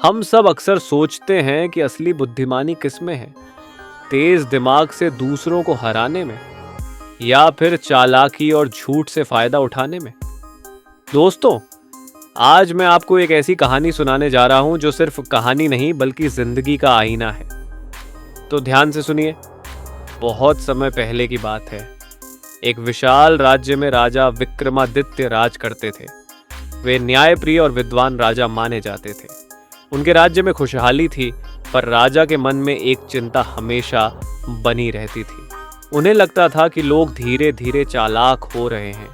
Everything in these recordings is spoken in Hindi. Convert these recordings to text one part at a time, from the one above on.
हम सब अक्सर सोचते हैं कि असली बुद्धिमानी किसमें है, तेज दिमाग से दूसरों को हराने में या फिर चालाकी और झूठ से फायदा उठाने में। दोस्तों, आज मैं आपको एक ऐसी कहानी सुनाने जा रहा हूं जो सिर्फ कहानी नहीं बल्कि जिंदगी का आईना है। तो ध्यान से सुनिए। बहुत समय पहले की बात है। एक विशाल राज्य में राजा विक्रमादित्य राज करते थे। वे न्यायप्रिय और विद्वान राजा माने जाते थे। उनके राज्य में खुशहाली थी, पर राजा के मन में एक चिंता हमेशा बनी रहती थी। उन्हें लगता था कि लोग धीरे धीरे चालाक हो रहे हैं।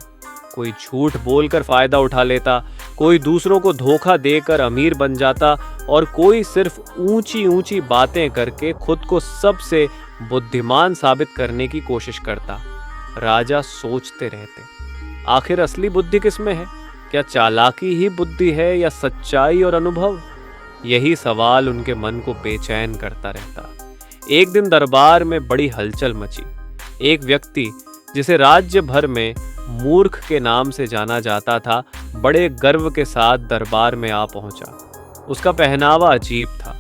कोई झूठ बोलकर फायदा उठा लेता, कोई दूसरों को धोखा देकर अमीर बन जाता और कोई सिर्फ ऊंची ऊंची बातें करके खुद को सबसे बुद्धिमान साबित करने की कोशिश करता। राजा सोचते रहते, आखिर असली बुद्धि किसमें है? क्या चालाकी ही बुद्धि है या सच्चाई और अनुभव? यही सवाल उनके मन को बेचैन करता रहता। एक दिन दरबार में बड़ी हलचल मची। एक व्यक्ति जिसे राज्य भर में मूर्ख के नाम से जाना जाता था, बड़े गर्व के साथ दरबार में आ पहुंचा। उसका पहनावा अजीब था,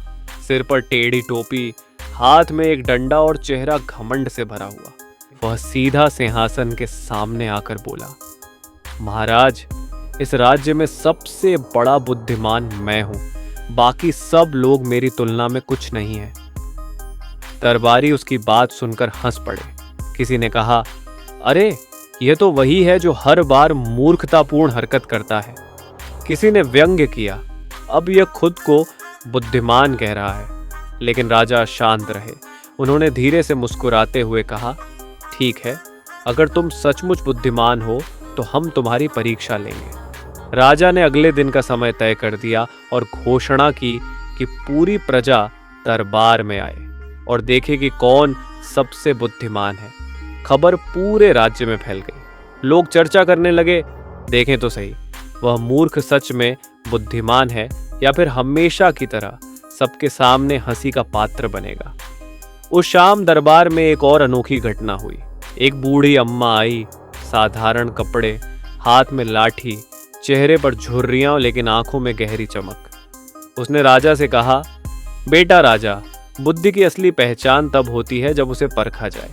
सिर पर टेढ़ी टोपी, हाथ में एक डंडा और चेहरा घमंड से भरा हुआ। वह सीधा सिंहासन के सामने आकर बोला, महाराज, इस राज्य में सबसे बड़ा बुद्धिमान मैं हूं। बाकी सब लोग मेरी तुलना में कुछ नहीं है। दरबारी उसकी बात सुनकर हंस पड़े। किसी ने कहा, अरे यह तो वही है जो हर बार मूर्खतापूर्ण हरकत करता है। किसी ने व्यंग्य किया, अब यह खुद को बुद्धिमान कह रहा है। लेकिन राजा शांत रहे। उन्होंने धीरे से मुस्कुराते हुए कहा, ठीक है, अगर तुम सचमुच बुद्धिमान हो तो हम तुम्हारी परीक्षा लेंगे। राजा ने अगले दिन का समय तय कर दिया और घोषणा की कि पूरी प्रजा दरबार में आए और देखे कि कौन सबसे बुद्धिमान है। खबर पूरे राज्य में फैल गई। लोग चर्चा करने लगे, देखें तो सही, वह मूर्ख सच में बुद्धिमान है या फिर हमेशा की तरह सबके सामने हंसी का पात्र बनेगा। उस शाम दरबार में एक और अनोखी घटना हुई। एक बूढ़ी अम्मा आई, साधारण कपड़े, हाथ में लाठी, चेहरे पर झुर्रियां लेकिन आंखों में गहरी चमक। उसने राजा से कहा, बेटा राजा, बुद्धि की असली पहचान तब होती है जब उसे परखा जाए।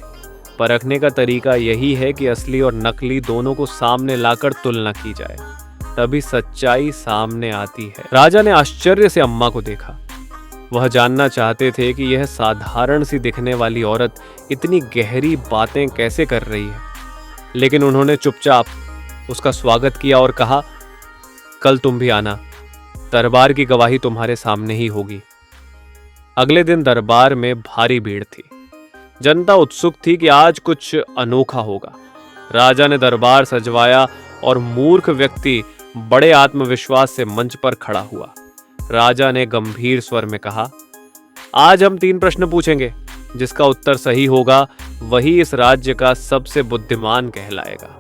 परखने का तरीका यही है कि असली और नकली दोनों को सामने लाकर तुलना की जाए, तभी सच्चाई सामने आती है। राजा ने आश्चर्य से अम्मा को देखा। वह जानना चाहते थे कि यह साधारण सी दिखने वाली औरत इतनी गहरी बातें कैसे कर रही है। लेकिन उन्होंने चुपचाप उसका स्वागत किया और कहा, कल तुम भी आना, दरबार की गवाही तुम्हारे सामने ही होगी। अगले दिन दरबार में भारी भीड़ थी। जनता उत्सुक थी कि आज कुछ अनोखा होगा। राजा ने दरबार सजवाया और मूर्ख व्यक्ति बड़े आत्मविश्वास से मंच पर खड़ा हुआ। राजा ने गंभीर स्वर में कहा, आज हम 3 प्रश्न पूछेंगे। जिसका उत्तर सही होगा वही इस राज्य का सबसे बुद्धिमान कहलाएगा।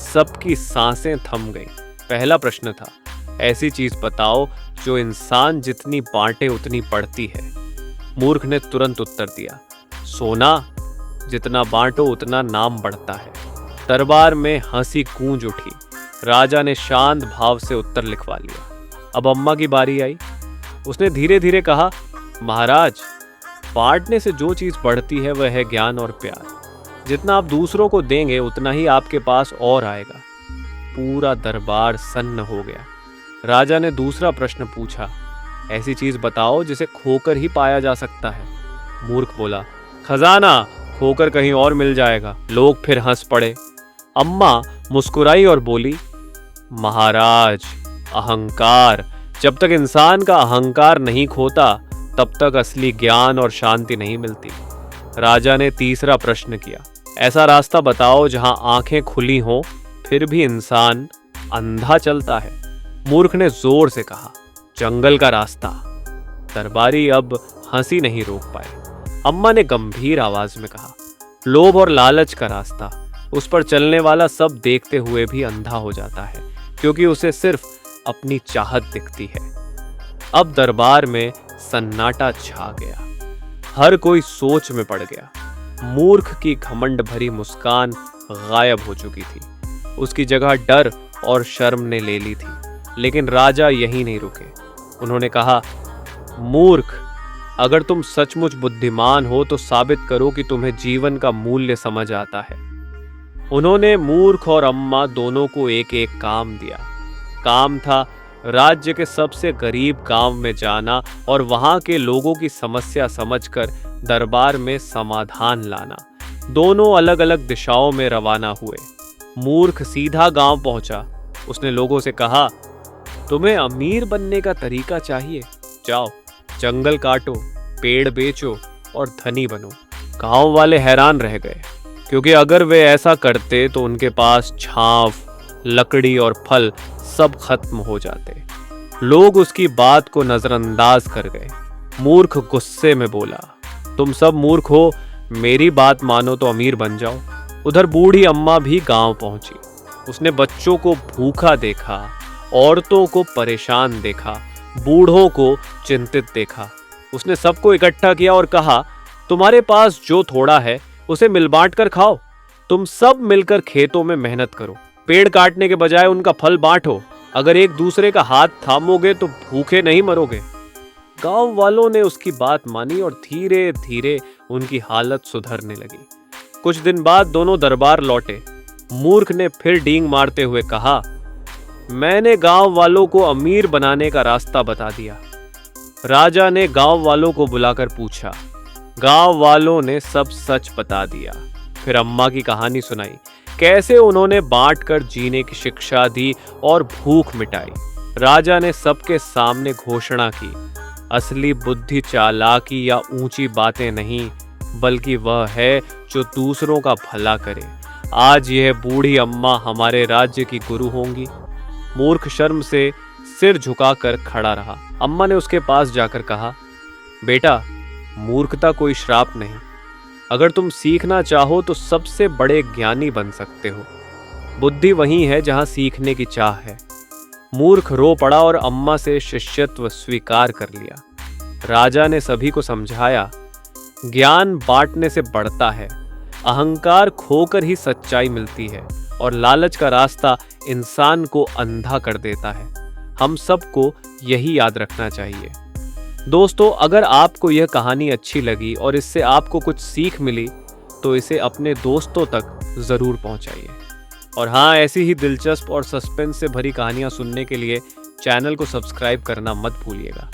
सबकी सांसें थम गईं। पहला प्रश्न था, ऐसी चीज बताओ जो इंसान जितनी बांटे उतनी बढ़ती है। मूर्ख ने तुरंत उत्तर दिया, सोना, जितना बांटो उतना नाम बढ़ता है। दरबार में हंसी गूंज उठी। राजा ने शांत भाव से उत्तर लिखवा लिया। अब अम्मा की बारी आई। उसने धीरे धीरे कहा, महाराज, बांटने से जो चीज बढ़ती है वह है ज्ञान और प्यार। जितना आप दूसरों को देंगे उतना ही आपके पास और आएगा। पूरा दरबार सन्न हो गया। राजा ने दूसरा प्रश्न पूछा, ऐसी चीज बताओ जिसे खोकर ही पाया जा सकता है। मूर्ख बोला, खजाना, खोकर कहीं और मिल जाएगा। लोग फिर हंस पड़े। अम्मा मुस्कुराई और बोली, महाराज, अहंकार। जब तक इंसान का अहंकार नहीं खोता तब तक असली ज्ञान और शांति नहीं मिलती। राजा ने तीसरा प्रश्न किया, ऐसा रास्ता बताओ जहां आंखें खुली हों फिर भी इंसान अंधा चलता है। मूर्ख ने जोर से कहा, जंगल का रास्ता। दरबारी अब हंसी नहीं रोक पाए। अम्मा ने गंभीर आवाज में कहा, लोभ और लालच का रास्ता। उस पर चलने वाला सब देखते हुए भी अंधा हो जाता है, क्योंकि उसे सिर्फ अपनी चाहत दिखती है। अब दरबार में सन्नाटा छा गया। हर कोई सोच में पड़ गया। मूर्ख की घमंड भरी मुस्कान गायब हो चुकी थी। उसकी जगह डर और शर्म ने ले ली थी। लेकिन राजा यहीं नहीं रुके। उन्होंने कहा, मूर्ख, अगर तुम सचमुच बुद्धिमान हो तो साबित करो कि तुम्हें जीवन का मूल्य समझ आता है। उन्होंने मूर्ख और अम्मा दोनों को एक एक काम दिया। काम था राज्य के सबसे गरीब गांव में जाना और वहां के लोगों की समस्या समझकर दरबार में समाधान लाना। दोनों अलग अलग दिशाओं में रवाना हुए। मूर्ख सीधा गांव पहुंचा। उसने लोगों से कहा, तुम्हें अमीर बनने का तरीका चाहिए, जाओ जंगल काटो, पेड़ बेचो और धनी बनो। गांव वाले हैरान रह गए, क्योंकि अगर वे ऐसा करते तो उनके पास छांव, लकड़ी और फल सब खत्म हो जाते। लोग उसकी बात को नजरअंदाज कर गए। मूर्ख गुस्से में बोला, तुम सब मूर्ख हो, मेरी बात मानो तो अमीर बन जाओ। उधर बूढ़ी अम्मा भी गांव पहुंची। उसने बच्चों को भूखा देखा, औरतों को परेशान देखा, बूढ़ों को चिंतित देखा। उसने सबको इकट्ठा किया और कहा, तुम्हारे पास जो थोड़ा है उसे मिल बांट कर खाओ। तुम सब मिलकर खेतों में मेहनत करो, पेड़ काटने के बजाय उनका फल बांटो। अगर एक दूसरे का हाथ थामोगे तो भूखे नहीं मरोगे। गांव वालों ने उसकी बात मानी और धीरे धीरे उनकी हालत सुधरने लगी। कुछ दिन बाद दोनों दरबार लौटे। मूर्ख ने फिर डींग मारते हुए कहा, मैंने गांव वालों को अमीर बनाने का रास्ता बता दिया। राजा ने गांव वालों को बुलाकर पूछा। गांव वालों ने सब सच बता दिया। फिर अम्मा की कहानी सुनाई, कैसे उन्होंने बांट कर जीने की शिक्षा दी और भूख मिटाई। राजा ने सबके सामने घोषणा की, असली बुद्धि चालाकी या ऊंची बातें नहीं, बल्कि वह है जो दूसरों का भला करे। आज यह बूढ़ी अम्मा हमारे राज्य की गुरु होंगी। मूर्ख शर्म से सिर झुकाकर खड़ा रहा। अम्मा ने उसके पास जाकर कहा, बेटा, मूर्खता कोई श्राप नहीं। अगर तुम सीखना चाहो तो सबसे बड़े ज्ञानी बन सकते हो। बुद्धि वहीं है जहां सीखने की चाह है। मूर्ख रो पड़ा और अम्मा से शिष्यत्व स्वीकार कर लिया। राजा ने सभी को समझाया, ज्ञान बांटने से बढ़ता है, अहंकार खोकर ही सच्चाई मिलती है और लालच का रास्ता इंसान को अंधा कर देता है। हम सबको यही याद रखना चाहिए। दोस्तों, अगर आपको यह कहानी अच्छी लगी और इससे आपको कुछ सीख मिली तो इसे अपने दोस्तों तक ज़रूर पहुंचाइए। और हाँ, ऐसी ही दिलचस्प और सस्पेंस से भरी कहानियां सुनने के लिए चैनल को सब्सक्राइब करना मत भूलिएगा।